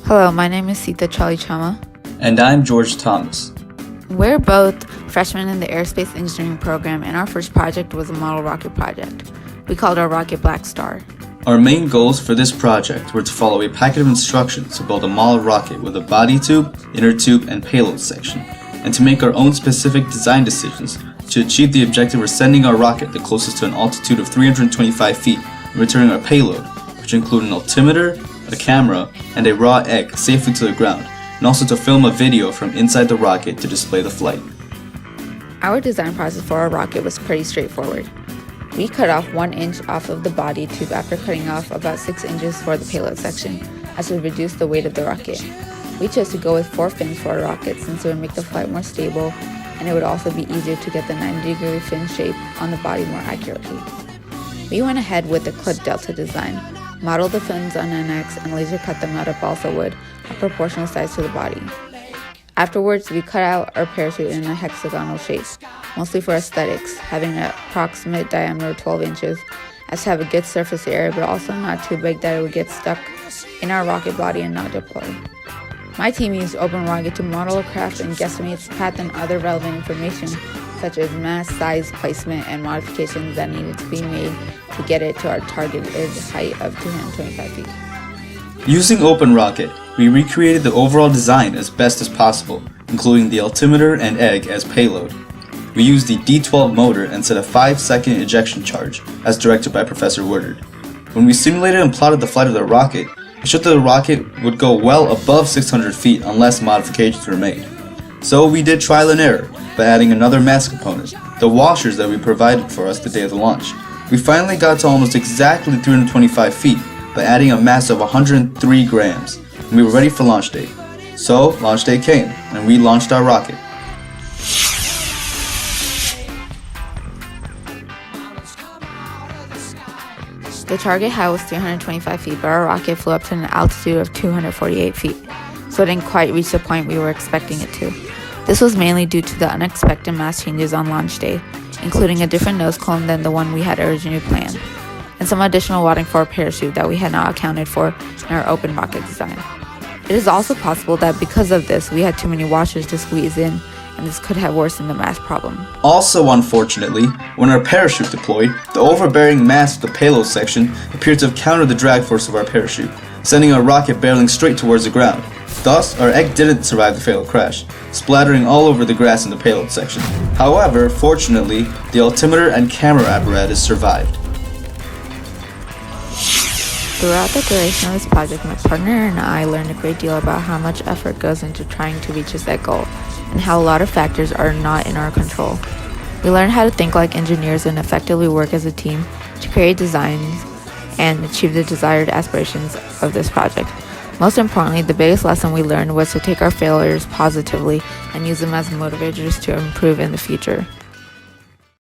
Hello, my name is Seetha Chama. And I'm George Thomas. We're both freshmen in the aerospace engineering program, and our first project was a model rocket project. We called our rocket Black Star. Our main goals for this project were to follow a packet of instructions to build a model rocket with a body tube, inner tube, and payload section, and to make our own specific design decisions to achieve the objective of sending our rocket the closest to an altitude of 325 feet and returning our payload, which include an altimeter, a camera, and a raw egg safely to the ground, and also to film a video from inside the rocket to display the flight. Our design process for our rocket was pretty straightforward. We cut off 1 inch off of the body tube after cutting off about 6 inches for the payload section, as to reduce the weight of the rocket. We chose to go with 4 fins for our rocket since it would make the flight more stable, and it would also be easier to get the 90-degree fin shape on the body more accurately. We went ahead with the Clip Delta design, modeled the fins on NX, and laser cut them out of balsa wood, a proportional size to the body. Afterwards, we cut out our parachute in a hexagonal shape, mostly for aesthetics, having an approximate diameter of 12 inches, as to have a good surface area, but also not too big that it would get stuck in our rocket body and not deploy. My team used OpenRocket to model a craft and guesstimate its path and other relevant information, such as mass, size, placement, and modifications that needed to be made to get it to our targeted height of 225 feet. Using OpenRocket, we recreated the overall design as best as possible, including the altimeter and egg as payload. We used the D12 motor and set a 5-second ejection charge, as directed by Professor Woodard. When we simulated and plotted the flight of the rocket, it showed that the rocket would go well above 600 feet unless modifications were made. So we did trial and error by adding another mass component, the washers that we provided for us the day of the launch. We finally got to almost exactly 325 feet by adding a mass of 103 grams, and we were ready for launch day. So launch day came, and we launched our rocket. The target height was 325 feet, but our rocket flew up to an altitude of 248 feet, so it didn't quite reach the point we were expecting it to. This was mainly due to the unexpected mass changes on launch day, including a different nose cone than the one we had originally planned, and some additional wadding for our parachute that we had not accounted for in our open rocket design. It is also possible that because of this, we had too many washers to squeeze in, and this could have worsened the mass problem. Also, unfortunately, when our parachute deployed, the overbearing mass of the payload section appeared to have countered the drag force of our parachute, sending our rocket barreling straight towards the ground. Thus, our egg didn't survive the fatal crash, splattering all over the grass in the payload section. However, fortunately, the altimeter and camera apparatus survived. Throughout the duration of this project, my partner and I learned a great deal about how much effort goes into trying to reach that goal, and how a lot of factors are not in our control. We learned how to think like engineers and effectively work as a team to create designs and achieve the desired aspirations of this project. Most importantly, the biggest lesson we learned was to take our failures positively and use them as motivators to improve in the future.